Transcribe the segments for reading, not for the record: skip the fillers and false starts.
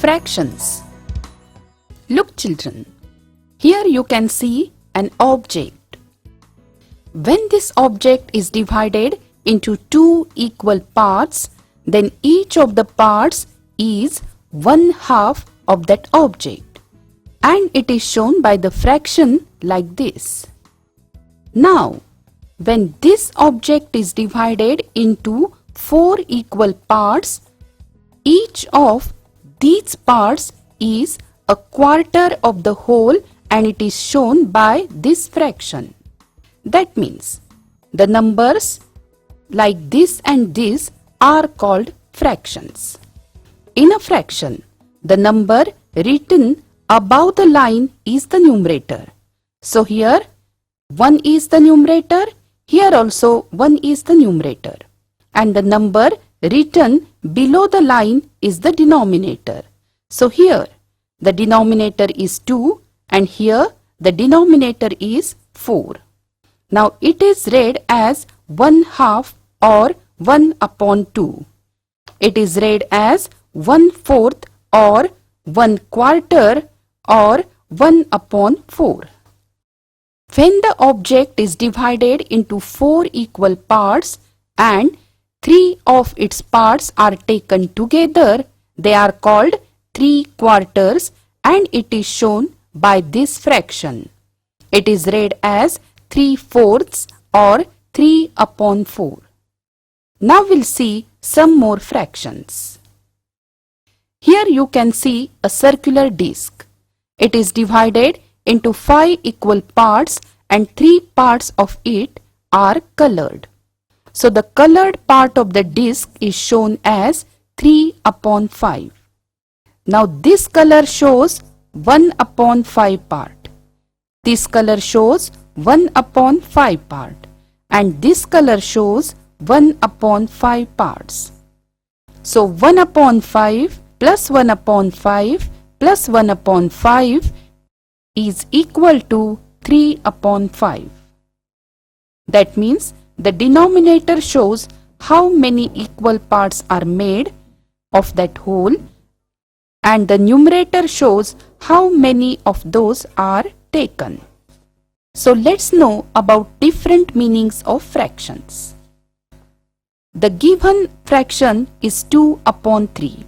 Fractions. Look children, here you can see an object. When this object is divided into two equal parts, then each of the parts is 1/2 of that object, and it is shown by the fraction like this. Now, when this object is divided into 4 equal parts, each of these parts is 1/4 of the whole, and it is shown by this fraction. That means the numbers like this and this are called fractions. In a fraction, the number written above the line is the numerator. So here 1 is the numerator, here also 1 is the numerator, and the number written below the line is the denominator. So here the denominator is 2 and here the denominator is 4. Now it is read as 1/2 or 1/2. It is read as 1/4 or 1/4 or 1/4. When the object is divided into 4 equal parts and 3 of its parts are taken together, they are called 3/4, and it is shown by this fraction. It is read as 3/4 or 3/4. Now we'll see some more fractions. Here you can see a circular disc. It is divided into 5 equal parts and 3 parts of it are colored. So the colored part of the disc is shown as 3/5. Now this color shows 1/5 part. This color shows 1/5 part, and this color shows 1/5 parts. So 1/5 plus 1/5 plus 1/5 is equal to 3/5. That means the denominator shows how many equal parts are made of that whole, and the numerator shows how many of those are taken. So let's know about different meanings of fractions. The given fraction is 2/3.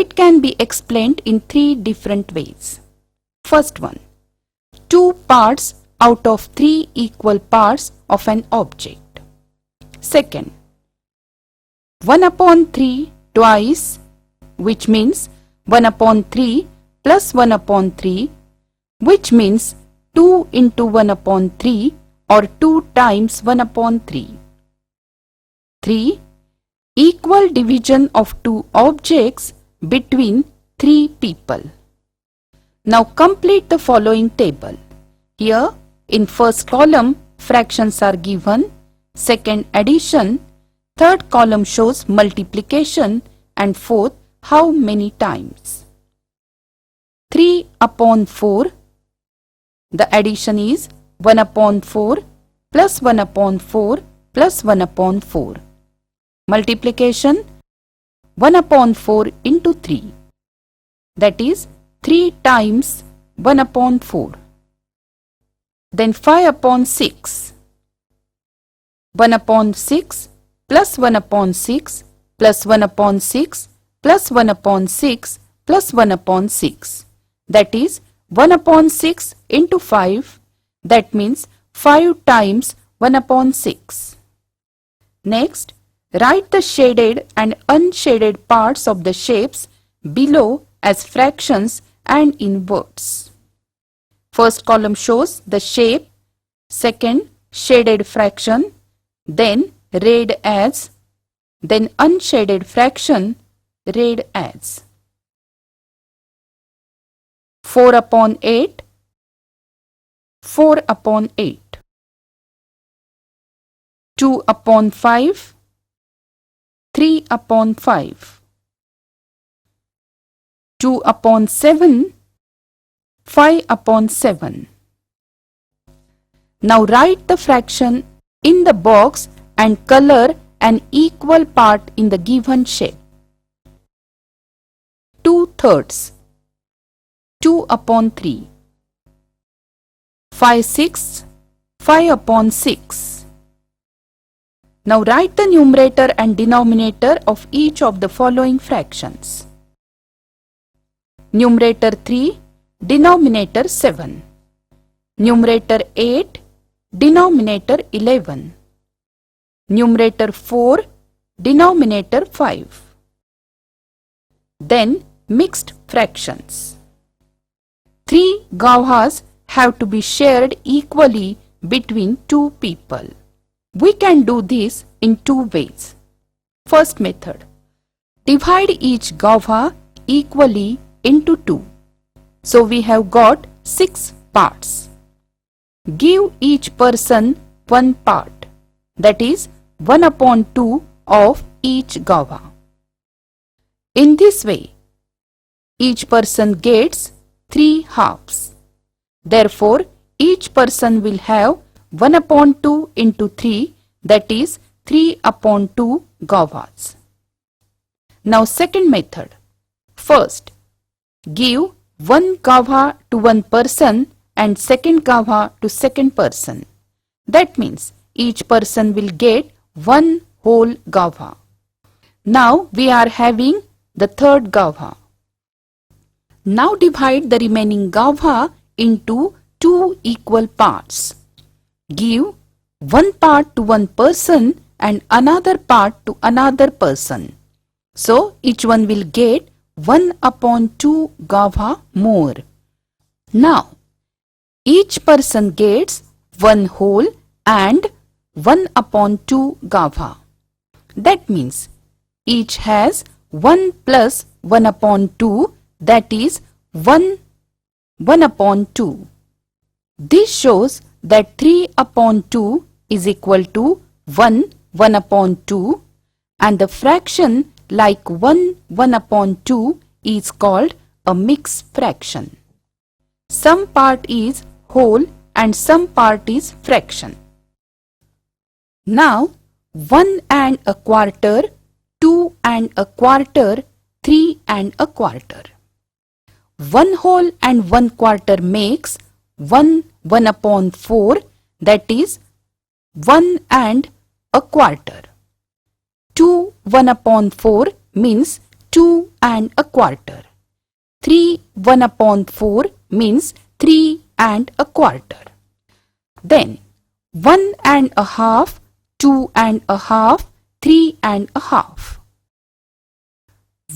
It can be explained in 3 different ways. First one, 2 parts out of 3 equal parts of an object. Second, 1/3 twice, which means 1/3 plus 1/3, which means 2 into 1/3 or 2 times 1/3. 3. Equal division of 2 objects between 3 people. Now complete the following table. Here in first column fractions are given, second addition, third column shows multiplication, and fourth how many times. 3/4, the addition is 1/4 plus 1/4 plus 1/4. Multiplication 1/4 into 3, that is 3 times 1/4. Then 5/6. 1/6 plus 1/6 plus 1/6 plus 1/6 plus 1/6. That is 1/6 into 5. That means 5 times 1/6. Next, write the shaded and unshaded parts of the shapes below as fractions and in words. First column shows the shape, second shaded fraction, then read as, then unshaded fraction, read as. 4/8, 4/8. 2/5, 3/5. 2/7, 5/7. Now write the fraction in the box and color an equal part in the given shape. 2 thirds, 2 upon 3. 5 sixths, 5 upon 6. Now write the numerator and denominator of each of the following fractions. Numerator 3, denominator 7. Numerator 8, denominator 11. Numerator 4, denominator 5. Then mixed fractions. 3 gavhas have to be shared equally between 2 people. We can do this in 2 ways. First method. Divide each gavha equally into 2. So we have got 6 parts. Give each person 1 part, that is 1 upon 2 of each gavha. In this way, each person gets 3 halves. Therefore, each person will have 1 upon 2 into 3, that is 3 upon 2 gavhas. Now second method. First, give 1 gavha to 1 person and second gavha to second person. That means each person will get 1 whole gavha. Now we are having the third gavha. Now divide the remaining gavha into 2 equal parts. Give 1 part to 1 person and another part to another person. So each one will get 1 upon 2 gavha more. Now each person gets 1 whole and 1 upon 2 gavha. That means each has 1 plus 1 upon 2, that is 1 upon 2. This shows that 3 upon 2 is equal to 1 upon 2, and the fraction like 1 upon 2 is called a mixed fraction. Some part is whole and some part is fraction. Now 1 and a quarter, 2 and a quarter, 3 and a quarter. 1 whole and 1 quarter makes 1 upon 4, that is 1 and a quarter. 2 1 upon 4 means 2 and a quarter. 3 1 upon 4 means 3 and a quarter. Then 1 and a half, 2 and a half, 3 and a half.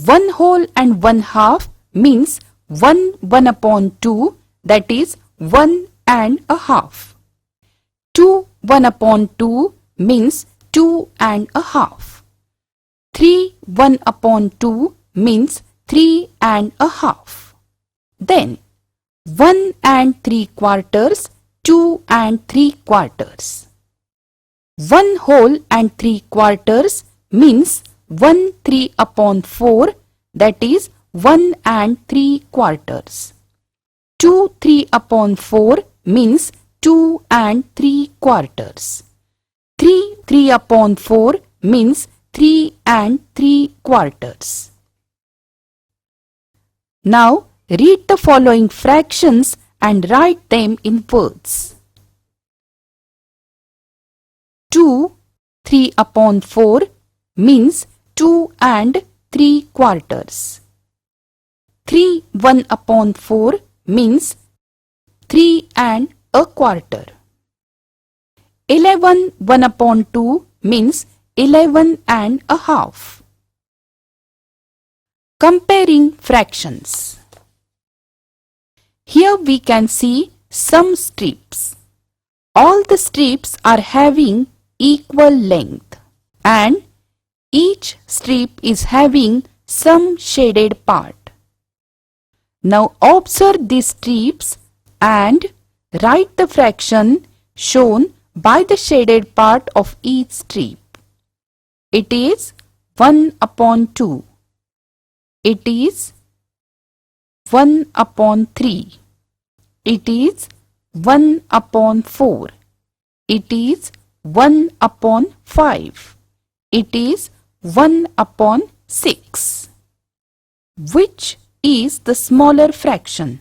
1 whole and 1 half means 1 upon 2, that is 1 and a half. 2 1 upon 2 means 2 and a half. 3 1 upon 2 means 3 and a half. Then 1 and 3 quarters, 2 and 3 quarters. 1 whole and 3 quarters means 1 3 upon 4, that is 1 and 3 quarters. 2 3 upon 4 means 2 and 3 quarters. 3 3 upon 4 means 3 and 3 quarters. Now read the following fractions and write them in words. 2 3 upon 4 means 2 and 3 quarters. 3 1 upon 4 means 3 and a quarter. 11 1 upon 2 means 11 and a half. Comparing fractions. Here we can see some strips. All the strips are having equal length and each strip is having some shaded part. Now observe these strips and write the fraction shown by the shaded part of each strip. It is 1 upon 2. It is 1 upon 3. It is 1 upon 4. It is 1 upon 5. It is 1 upon 6. Which is the smaller fraction?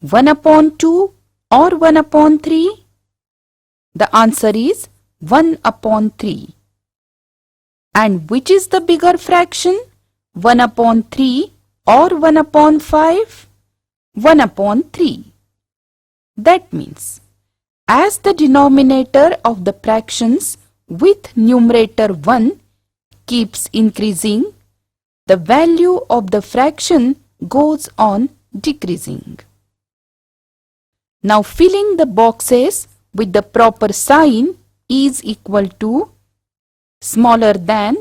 1 upon 2 or 1 upon 3? The answer is 1 upon 3. And which is the bigger fraction? 1 upon 3 or 1 upon 5? 1 upon 3. That means, as the denominator of the fractions with numerator 1 keeps increasing, the value of the fraction goes on decreasing. Now filling the boxes with the proper sign is equal to smaller than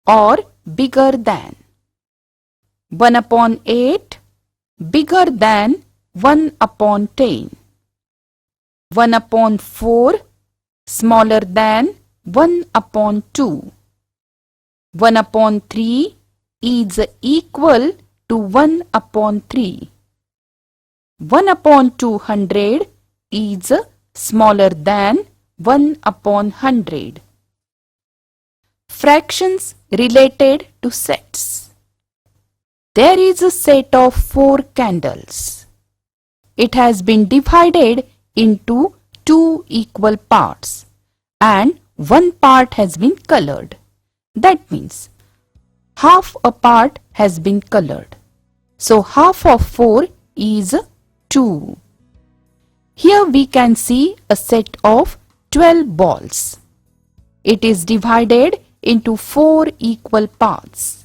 or bigger than. 1 upon 8 bigger than 1 upon 10. 1 upon 4 smaller than 1 upon 2. 1 upon 3 is equal to 1 upon 3. 1 upon 200 is smaller than 1 upon 100. Fractions related to sets. There is a set of 4 candles. It has been divided into 2 equal parts and one part has been colored. That means half a part has been colored. So half of 4 is 2. Here we can see a set of 12 balls. It is divided into 4 equal parts.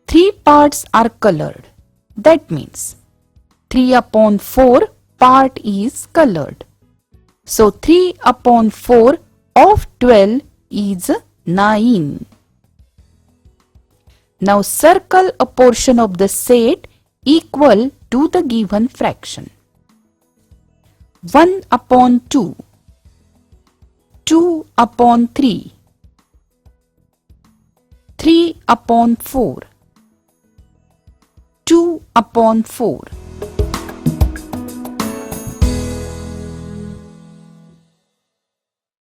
3 parts are colored. That means 3 upon 4 part is colored. So 3 upon 4 of 12 is 9. Now circle a portion of the set equal to the given fraction. 1 upon 2, 2 upon 3, 3 upon 4, 2 upon 4.